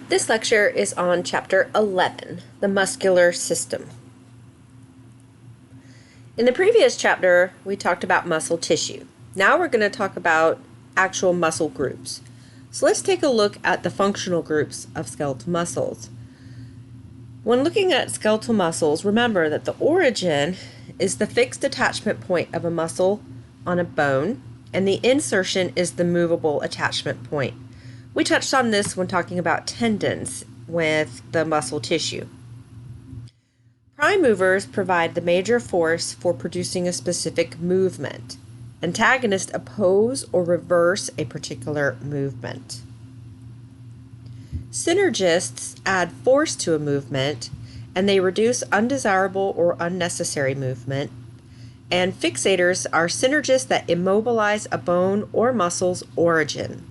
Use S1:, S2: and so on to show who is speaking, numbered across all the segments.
S1: This lecture is on Chapter 11, the muscular system. In the previous chapter, we talked about muscle tissue. Now we're going to talk about actual muscle groups. So let's take a look at the functional groups of skeletal muscles. When looking at skeletal muscles, remember that the origin is the fixed attachment point of a muscle on a bone, and the insertion is the movable attachment point. We touched on this when talking about tendons with the muscle tissue. Prime movers provide the major force for producing a specific movement. Antagonists oppose or reverse a particular movement. Synergists add force to a movement, and they reduce undesirable or unnecessary movement. And fixators are synergists that immobilize a bone or muscle's origin.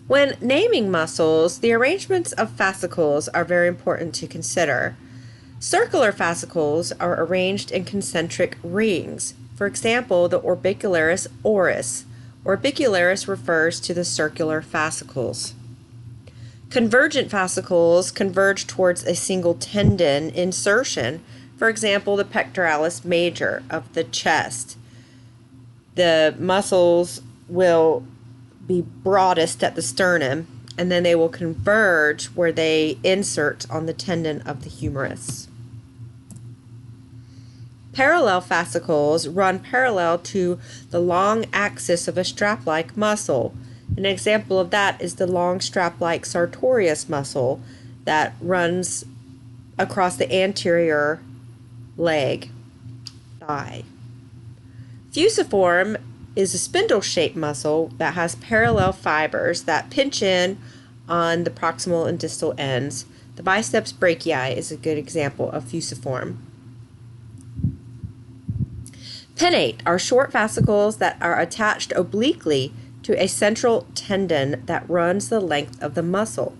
S1: When naming muscles, the arrangements of fascicles are very important to consider. Circular fascicles are arranged in concentric rings. For example, the orbicularis oris. Orbicularis refers to the circular fascicles. Convergent fascicles converge towards a single tendon insertion. For example, the pectoralis major of the chest. The muscles will be broadest at the sternum, and then they will converge where they insert on the tendon of the humerus. Parallel fascicles run parallel to the long axis of a strap-like muscle. An example of that is the long strap-like sartorius muscle that runs across the anterior leg, thigh. Fusiform is a spindle-shaped muscle that has parallel fibers that pinch in on the proximal and distal ends. The biceps brachii is a good example of fusiform. Pinnate are short fascicles that are attached obliquely to a central tendon that runs the length of the muscle.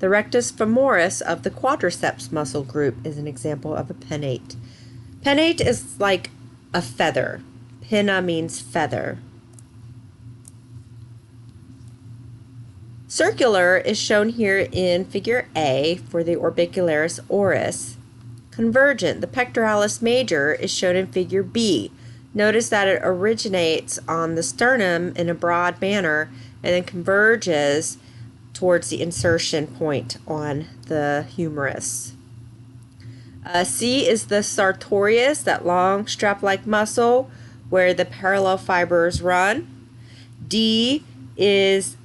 S1: The rectus femoris of the quadriceps muscle group is an example of a pinnate. Pinnate is like a feather. Pinna means feather. Circular is shown here in figure A for the orbicularis oris. Convergent, the pectoralis major, is shown in figure B. Notice that it originates on the sternum in a broad manner and then converges towards the insertion point on the humerus. C is the sartorius, that long strap-like muscle where the parallel fibers run. D is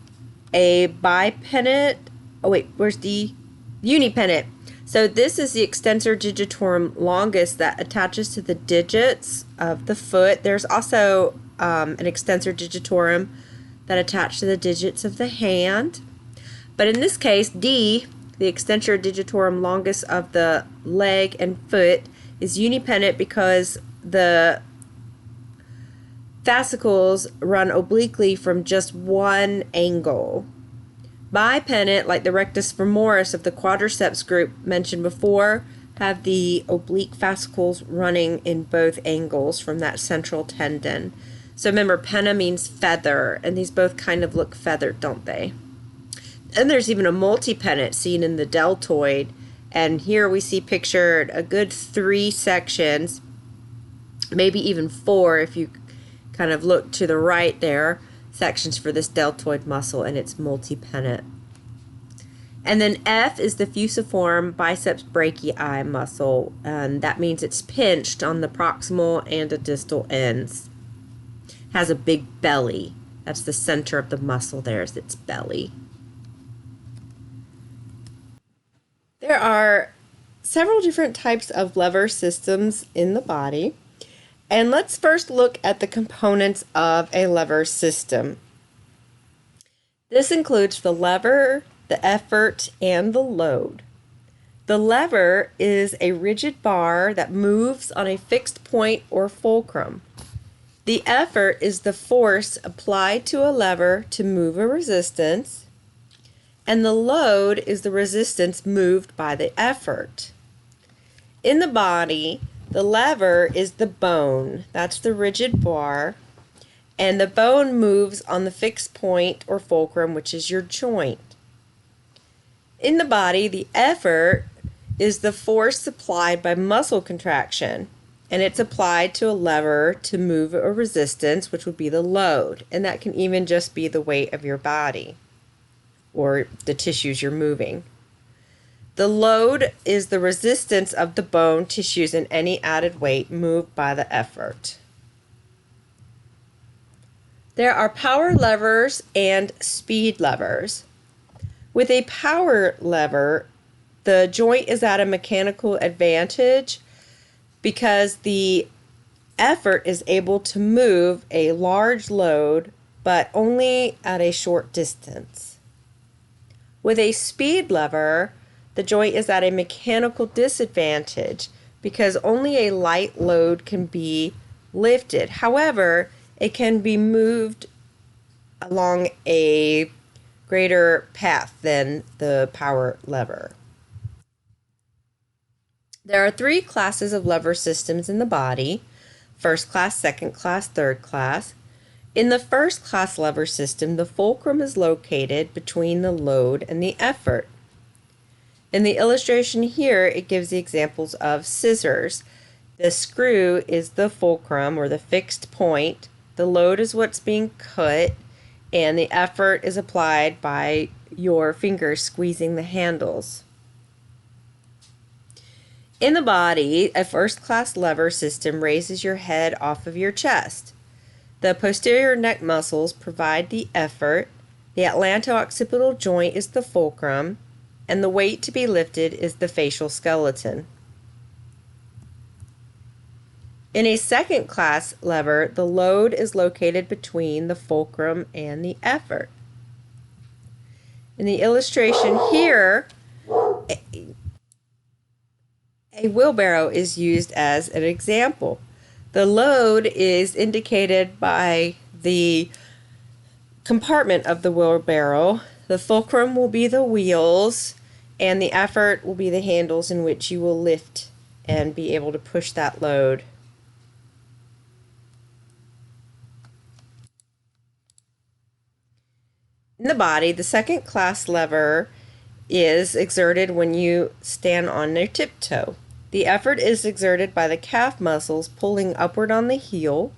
S1: a bipennate. Oh wait, where's D? Unipennate. So this is the extensor digitorum longus that attaches to the digits of the foot. There's also an extensor digitorum that attaches to the digits of the hand. But in this case, D, the extensor digitorum longus of the leg and foot, is unipennate because the fascicles run obliquely from just one angle. Bipennate, like the rectus femoris of the quadriceps group mentioned before, have the oblique fascicles running in both angles from that central tendon. So remember, penna means feather, and these both kind of look feathered, don't they? And there's even a multipennate seen in the deltoid, and here we see pictured a good 3 sections, maybe even 4 if you kind of look to the right there, sections for this deltoid muscle, and it's multipennate. And then F is the fusiform biceps brachii muscle, and that means it's pinched on the proximal and the distal ends. Has a big belly. That's the center of the muscle there, is its belly. There are several different types of lever systems in the body. And let's first look at the components of a lever system. This includes the lever, the effort, and the load. The lever is a rigid bar that moves on a fixed point or fulcrum. The effort is the force applied to a lever to move a resistance, and the load is the resistance moved by the effort. In the body, the lever is the bone, that's the rigid bar, and the bone moves on the fixed point or fulcrum, which is your joint. In the body, the effort is the force supplied by muscle contraction, and it's applied to a lever to move a resistance, which would be the load, and that can even just be the weight of your body or the tissues you're moving. The load is the resistance of the bone, tissues, and any added weight moved by the effort. There are power levers and speed levers. With a power lever, the joint is at a mechanical advantage because the effort is able to move a large load, but only at a short distance. With a speed lever, the joint is at a mechanical disadvantage because only a light load can be lifted. However, it can be moved along a greater path than the power lever. There are 3 classes of lever systems in the body: first class, second class, third class. In the first class lever system, the fulcrum is located between the load and the effort. In the illustration here, it gives the examples of scissors. The screw is the fulcrum or the fixed point. The load is what's being cut, and the effort is applied by your fingers squeezing the handles. In the body, a first-class lever system raises your head off of your chest. The posterior neck muscles provide the effort. The atlanto-occipital joint is the fulcrum, and the weight to be lifted is the facial skeleton. In a second-class lever, the load is located between the fulcrum and the effort. In the illustration here, a wheelbarrow is used as an example. The load is indicated by the compartment of the wheelbarrow. The fulcrum will be the wheels, and the effort will be the handles in which you will lift and be able to push that load. In the body, the second class lever is exerted when you stand on your tiptoe. The effort is exerted by the calf muscles pulling upward on the heel.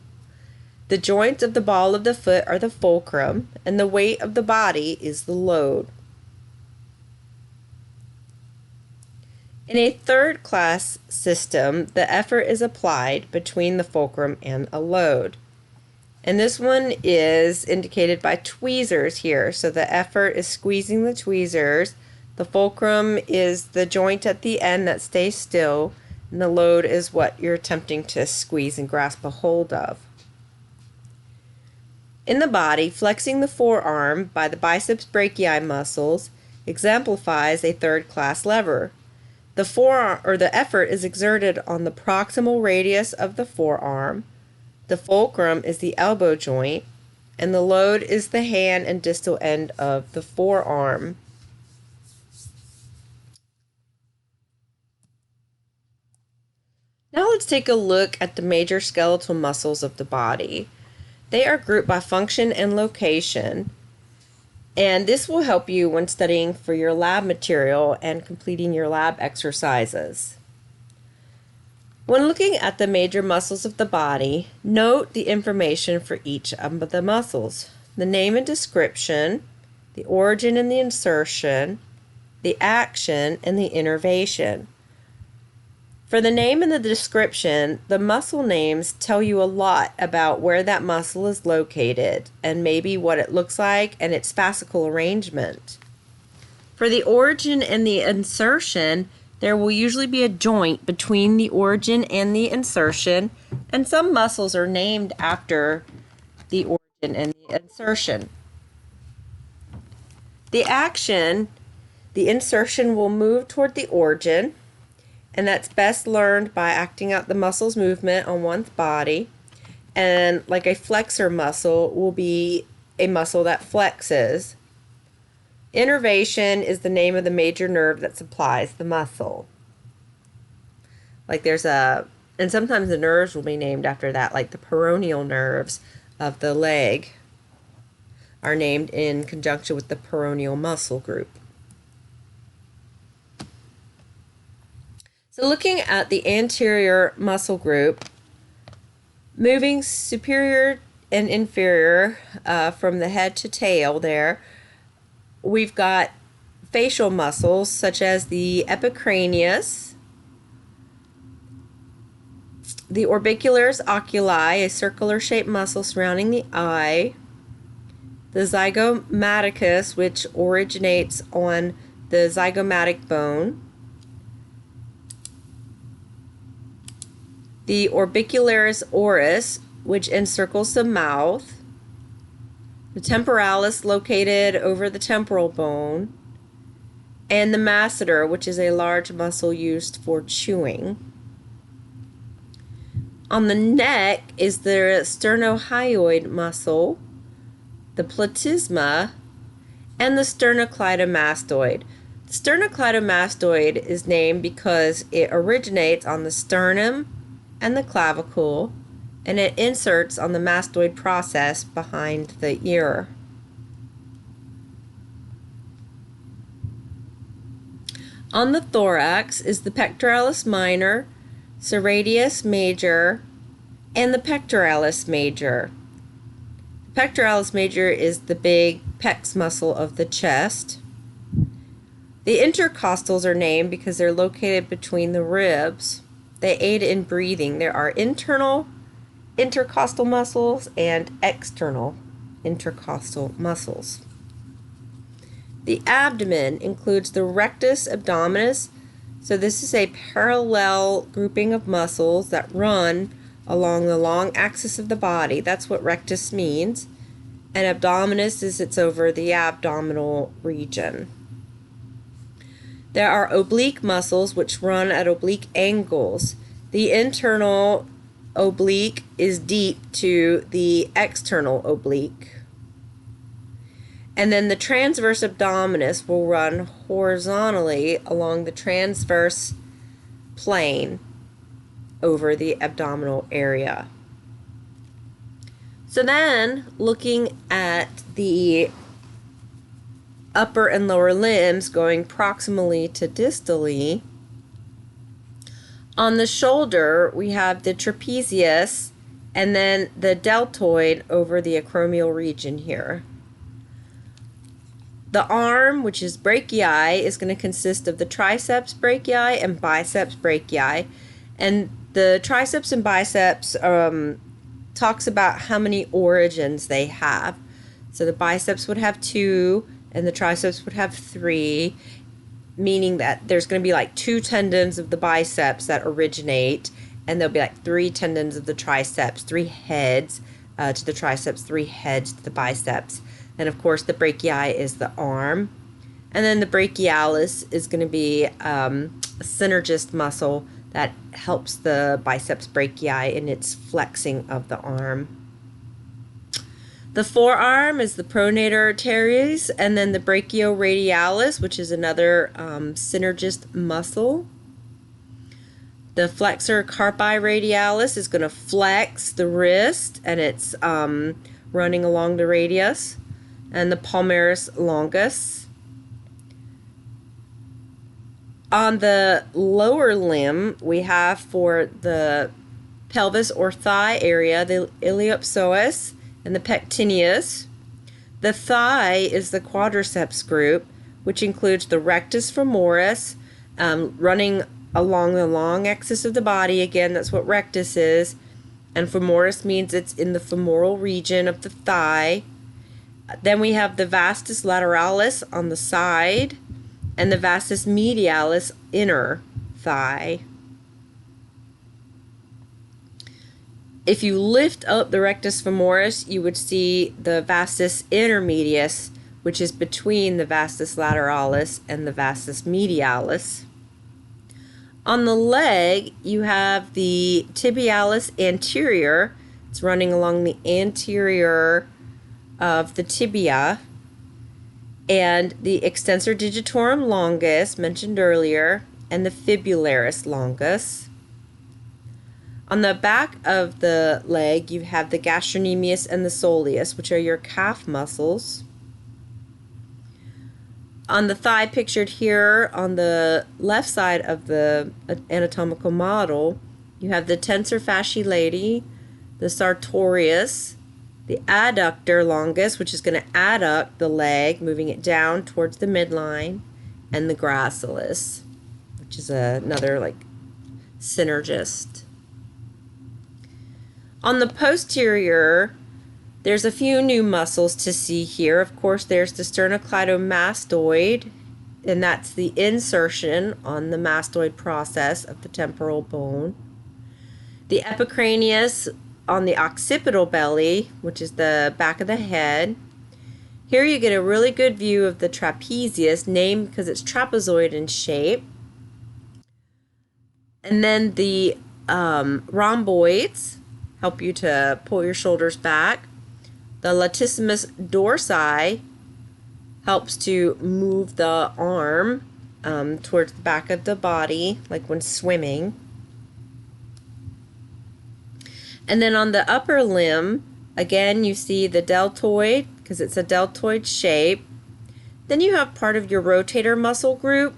S1: The joints of the ball of the foot are the fulcrum, and the weight of the body is the load. In a third class system, the effort is applied between the fulcrum and a load. And this one is indicated by tweezers here. So the effort is squeezing the tweezers. The fulcrum is the joint at the end that stays still, and the load is what you're attempting to squeeze and grasp a hold of. In the body, flexing the forearm by the biceps brachii muscles exemplifies a third-class lever. The forearm or the effort is exerted on the proximal radius of the forearm. The fulcrum is the elbow joint, and the load is the hand and distal end of the forearm. Now let's take a look at the major skeletal muscles of the body. They are grouped by function and location, and this will help you when studying for your lab material and completing your lab exercises. When looking at the major muscles of the body, note the information for each of the muscles: the name and description, the origin and the insertion, the action, and the innervation. For the name and the description, the muscle names tell you a lot about where that muscle is located and maybe what it looks like and its fascicle arrangement. For the origin and the insertion, there will usually be a joint between the origin and the insertion, and some muscles are named after the origin and the insertion. The action, the insertion will move toward the origin, and that's best learned by acting out the muscle's movement on one's body. And like a flexor muscle will be a muscle that flexes. Innervation is the name of the major nerve that supplies the muscle. Like and sometimes the nerves will be named after that, like the peroneal nerves of the leg are named in conjunction with the peroneal muscle group. So looking at the anterior muscle group, moving superior and inferior from the head to tail there, we've got facial muscles such as the epicranius, the orbicularis oculi, a circular shaped muscle surrounding the eye, the zygomaticus, which originates on the zygomatic bone, the orbicularis oris, which encircles the mouth, the temporalis located over the temporal bone, and the masseter, which is a large muscle used for chewing. On the neck is the sternohyoid muscle, the platysma, and the sternocleidomastoid. The sternocleidomastoid is named because it originates on the sternum and the clavicle, and it inserts on the mastoid process behind the ear. On the thorax is the pectoralis minor, serratius major, and the pectoralis major. The pectoralis major is the big pecs muscle of the chest. The intercostals are named because they're located between the ribs. They aid in breathing. There are internal intercostal muscles and external intercostal muscles. The abdomen includes the rectus abdominis. So this is a parallel grouping of muscles that run along the long axis of the body. That's what rectus means. And abdominis is it's over the abdominal region. There are oblique muscles which run at oblique angles. The internal oblique is deep to the external oblique. And then the transverse abdominis will run horizontally along the transverse plane over the abdominal area. So then, looking at the upper and lower limbs going proximally to distally, on the shoulder we have the trapezius and then the deltoid over the acromial region here. The arm, which is brachii, is going to consist of the triceps brachii and biceps brachii. And the triceps and biceps talks about how many origins they have. So the biceps would have 2 and the triceps would have 3, meaning that there's going to be like 2 tendons of the biceps that originate, and there'll be like 3 tendons of the triceps, 3 heads to the triceps, 3 heads to the biceps. And of course the brachii is the arm. And then the brachialis is going to be a synergist muscle that helps the biceps brachii in its flexing of the arm. The forearm is the pronator teres, and then the brachioradialis, which is another synergist muscle. The flexor carpi radialis is going to flex the wrist, and it's running along the radius, and the palmaris longus. On the lower limb, we have for the pelvis or thigh area, the iliopsoas and the pectineus. The thigh is the quadriceps group, which includes the rectus femoris, running along the long axis of the body. Again, that's what rectus is. And femoris means it's in the femoral region of the thigh. Then we have the vastus lateralis on the side, and the vastus medialis inner thigh. If you lift up the rectus femoris, you would see the vastus intermedius, which is between the vastus lateralis and the vastus medialis. On the leg, you have the tibialis anterior. It's running along the anterior of the tibia, and the extensor digitorum longus, mentioned earlier, and the fibularis longus. On the back of the leg, you have the gastrocnemius and the soleus, which are your calf muscles. On the thigh pictured here on the left side of the anatomical model, you have the tensor fasciae lati, the sartorius, the adductor longus, which is going to adduct the leg, moving it down towards the midline, and the gracilis, which is another like synergist. On the posterior, there's a few new muscles to see here. Of course, there's the sternocleidomastoid, and that's the insertion on the mastoid process of the temporal bone. The epicranius on the occipital belly, which is the back of the head. Here you get a really good view of the trapezius, named because it's trapezoid in shape. And then the rhomboids help you to pull your shoulders back. The latissimus dorsi helps to move the arm towards the back of the body, like when swimming. And then on the upper limb, again, you see the deltoid, because it's a deltoid shape. Then you have part of your rotator muscle group,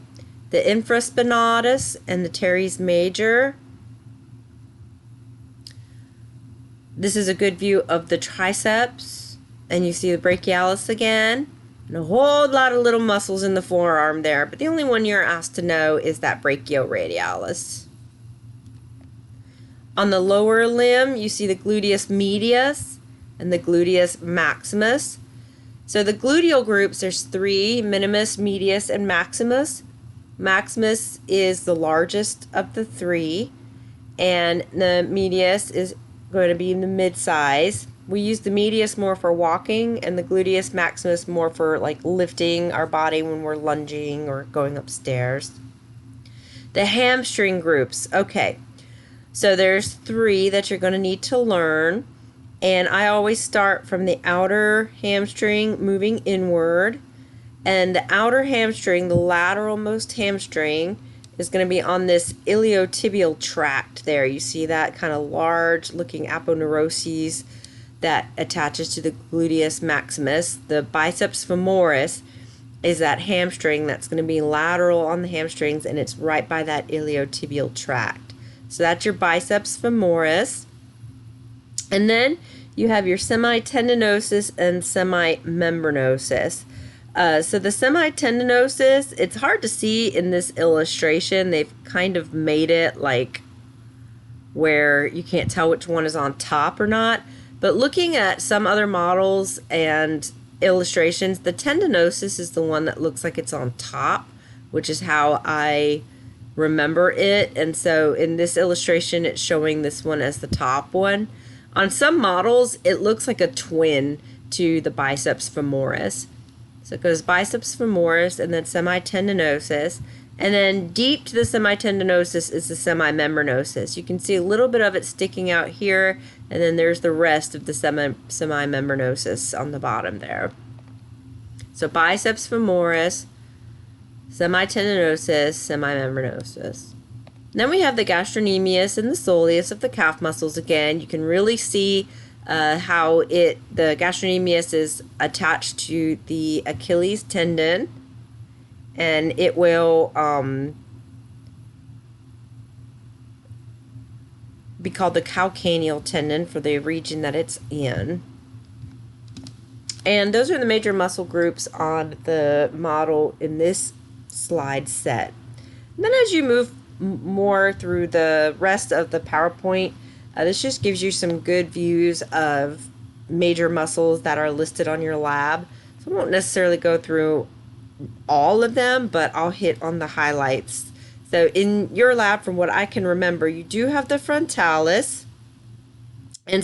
S1: the infraspinatus and the teres major. This is a good view of the triceps, and you see the brachialis again, and a whole lot of little muscles in the forearm there, but the only one you're asked to know is that brachioradialis. On the lower limb, you see the gluteus medius and the gluteus maximus. So the gluteal groups, there's three: minimus, medius, and maximus. Maximus is the largest of the three, and the medius is going to be in the mid-size. We use the medius more for walking and the gluteus maximus more for like lifting our body when we're lunging or going upstairs. The hamstring groups. Okay, so there's three that you're going to need to learn, and I always start from the outer hamstring moving inward, and the outer hamstring, the lateralmost hamstring, is going to be on this iliotibial tract there. You see that kind of large looking aponeuroses that attaches to the gluteus maximus. The biceps femoris is that hamstring that's going to be lateral on the hamstrings, and it's right by that iliotibial tract. So that's your biceps femoris. And then you have your semitendinosus and semimembranosus. So the semitendinosus, it's hard to see in this illustration. They've kind of made it like where you can't tell which one is on top or not. But looking at some other models and illustrations, the tendinosus is the one that looks like it's on top, which is how I remember it. And so in this illustration, it's showing this one as the top one. On some models, it looks like a twin to the biceps femoris. So it goes biceps femoris and then semitendinosus. And then deep to the semitendinosus is the semimembranosus. You can see a little bit of it sticking out here, and then there's the rest of the semimembranosus on the bottom there. So biceps femoris, semitendinosus, semimembranosus. Then we have the gastrocnemius and the soleus of the calf muscles again. You can really see how the gastrocnemius is attached to the Achilles tendon, and it will be called the calcaneal tendon for the region that it's in. And those are the major muscle groups on the model in this slide set. And then as you move more through the rest of the PowerPoint, this just gives you some good views of major muscles that are listed on your lab. So I won't necessarily go through all of them, but I'll hit on the highlights. So in your lab, from what I can remember, you do have the frontalis and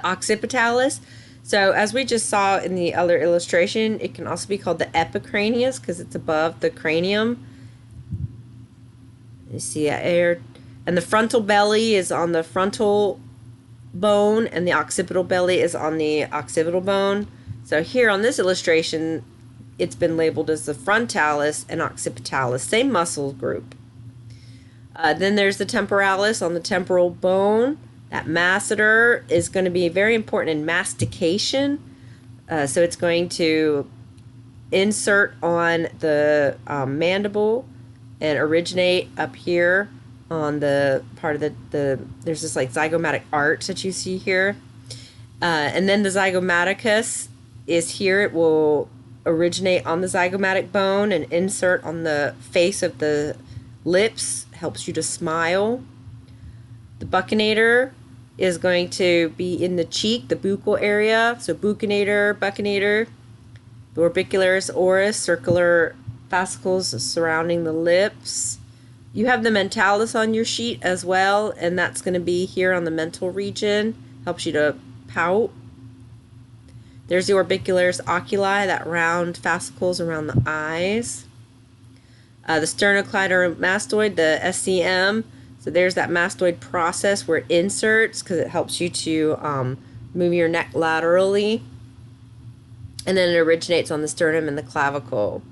S1: occipitalis. So as we just saw in the other illustration, it can also be called the epicranius because it's above the cranium. You see air. And the frontal belly is on the frontal bone, and the occipital belly is on the occipital bone. So here on this illustration, it's been labeled as the frontalis and occipitalis, same muscle group. Then there's the temporalis on the temporal bone, That masseter is going to be very important in mastication. So it's going to insert on the mandible and originate up here on the part of there's this like zygomatic arch that you see here. And then the zygomaticus is here. It will originate on the zygomatic bone and insert on the face of the lips, helps you to smile. The buccinator is going to be in the cheek, the buccal area. So buccinator, buccinator. The orbicularis oris, circular fascicles surrounding the lips. You have the mentalis on your sheet as well, and that's going to be here on the mental region. Helps you to pout. There's the orbicularis oculi, that round fascicles around the eyes. The sternocleidomastoid, the SCM. So there's that mastoid process where it inserts because it helps you to move your neck laterally. And then it originates on the sternum and the clavicle.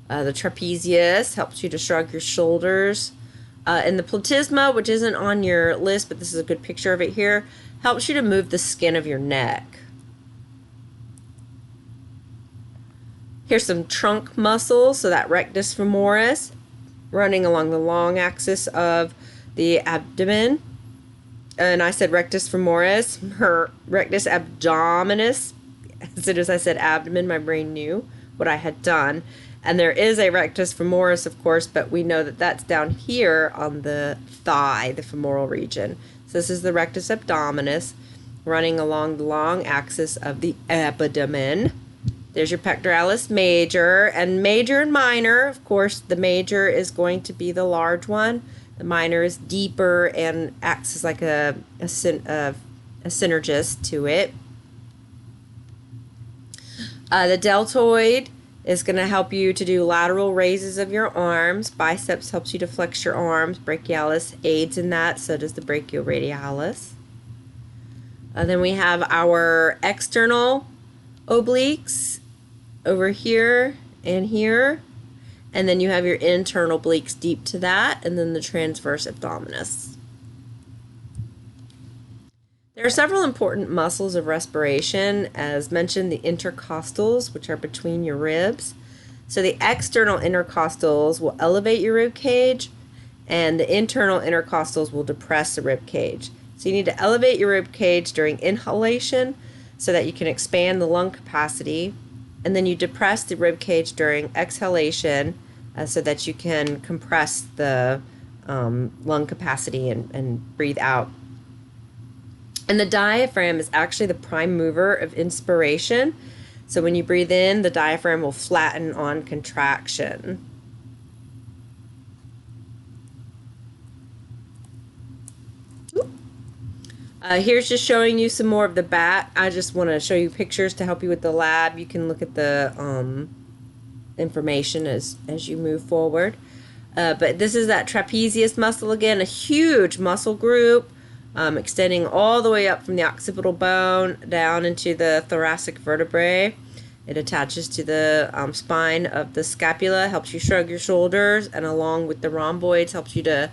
S1: The trapezius helps you to shrug your shoulders. And the platysma, which isn't on your list, but this is a good picture of it here, helps you to move the skin of your neck. Here's some trunk muscles, so that rectus femoris running along the long axis of the abdomen. And I said rectus femoris, her rectus abdominis. As soon as I said abdomen, my brain knew what I had done. And there is a rectus femoris, of course, but we know that that's down here on the thigh, the femoral region. So this is the rectus abdominis running along the long axis of the abdomen. There's your pectoralis major, and major and minor. Of course, the major is going to be the large one. The minor is deeper and acts as like a synergist to it. The deltoid is going to help you to do lateral raises of your arms. Biceps helps you to flex your arms. Brachialis aids in that, so does the brachioradialis. Then we have our external obliques over here and here. And then you have your internal obliques deep to that, and then the transverse abdominis. There are several important muscles of respiration, as mentioned, the intercostals, which are between your ribs. So the external intercostals will elevate your rib cage, and the internal intercostals will depress the rib cage. So you need to elevate your rib cage during inhalation so that you can expand the lung capacity, and then you depress the rib cage during exhalation so that you can compress the lung capacity and breathe out. And the diaphragm is actually the prime mover of inspiration. So when you breathe in, the diaphragm will flatten on contraction. Here's just showing you some more of the back. I just want to show you pictures to help you with the lab. You can look at the information as you move forward. But this is that trapezius muscle again, a huge muscle group. Extending all the way up from the occipital bone down into the thoracic vertebrae. It attaches to the spine of the scapula, helps you shrug your shoulders, and along with the rhomboids helps you to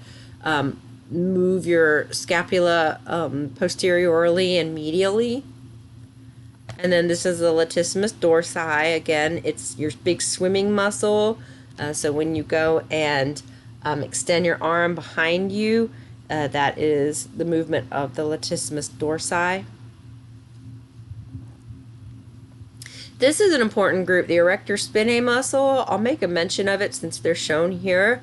S1: move your scapula posteriorly and medially. And then this is the latissimus dorsi. Again, it's your big swimming muscle. So when you go and extend your arm behind you, that is the movement of the latissimus dorsi. This is an important group, the erector spinae muscle. I'll make a mention of it since they're shown here.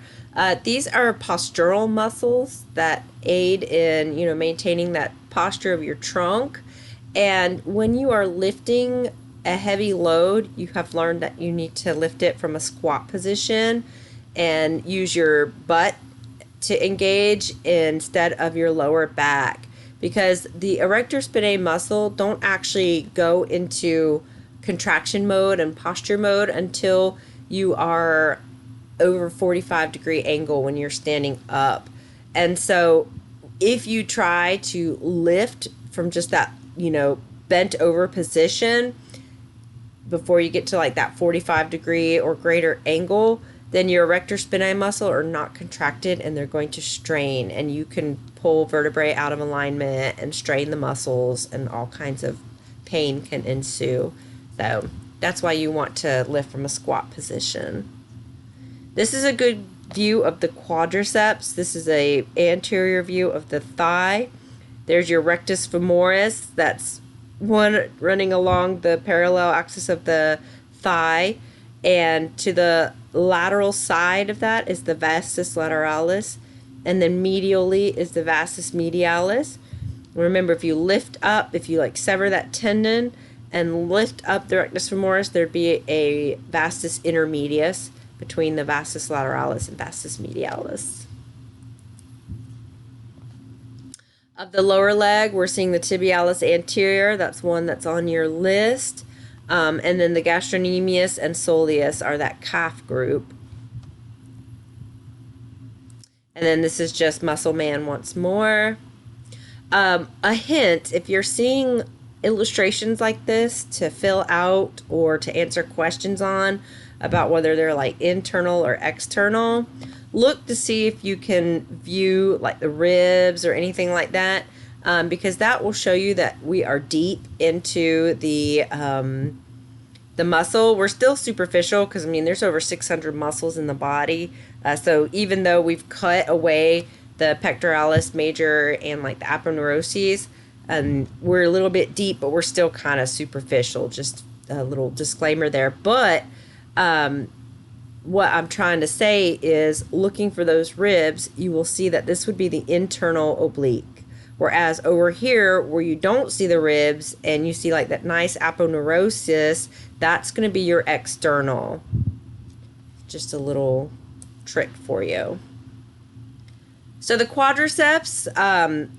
S1: These are postural muscles that aid in, maintaining that posture of your trunk. And when you are lifting a heavy load, you have learned that you need to lift it from a squat position and use your butt to engage instead of your lower back, because the erector spinae muscle don't actually go into contraction mode and posture mode until you are over 45-degree angle when you're standing up. And so if you try to lift from just that, bent over position before you get to like that 45-degree or greater angle, then your erector spinae muscle are not contracted and they're going to strain, and you can pull vertebrae out of alignment and strain the muscles, and all kinds of pain can ensue. So that's why you want to lift from a squat position. This is a good view of the quadriceps. This is a anterior view of the thigh. There's your rectus femoris. That's one running along the parallel axis of the thigh, and to the lateral side of that is the vastus lateralis, and then medially is the vastus medialis. Remember, if you lift up, if you like sever that tendon and lift up the rectus femoris, there'd be a vastus intermedius between the vastus lateralis and vastus medialis. Of the lower leg, we're seeing the tibialis anterior. That's one that's on your list. And then the gastrocnemius and soleus are that calf group. And then this is just muscle man once more. A hint, if you're seeing illustrations like this to fill out or to answer questions on about whether they're like internal or external, look to see if you can view like the ribs or anything like that, because that will show you that we are deep into the muscle. We're still superficial because, I mean, there's over 600 muscles in the body. So even though we've cut away the pectoralis major and like the aponeuroses, we're a little bit deep, but we're still kind of superficial. Just a little disclaimer there. But what I'm trying to say is, looking for those ribs, you will see that this would be the internal oblique. Whereas over here, where you don't see the ribs and you see like that nice aponeurosis, that's going to be your external. Just a little trick for you. So the quadriceps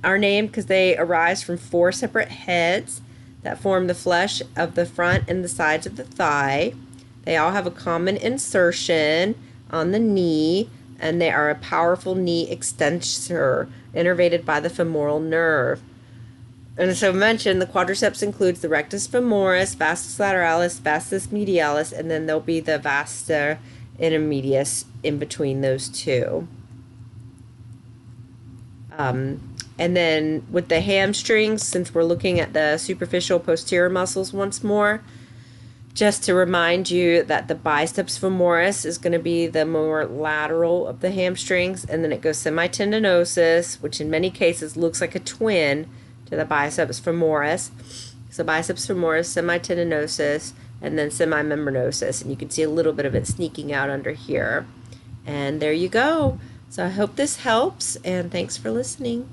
S1: are named because they arise from 4 separate heads that form the flesh of the front and the sides of the thigh. They all have a common insertion on the knee, and they are a powerful knee extensor innervated by the femoral nerve. And so mentioned, the quadriceps includes the rectus femoris, vastus lateralis, vastus medialis, and then there'll be the vastus intermedius in between those two. And then with the hamstrings, since we're looking at the superficial posterior muscles once more, just to remind you that the biceps femoris is going to be the more lateral of the hamstrings, and then it goes semitendinosus, which in many cases looks like a twin to the biceps femoris. So biceps femoris, semitendinosus, and then semimembranosus, and you can see a little bit of it sneaking out under here. And there you go. So I hope this helps, and thanks for listening.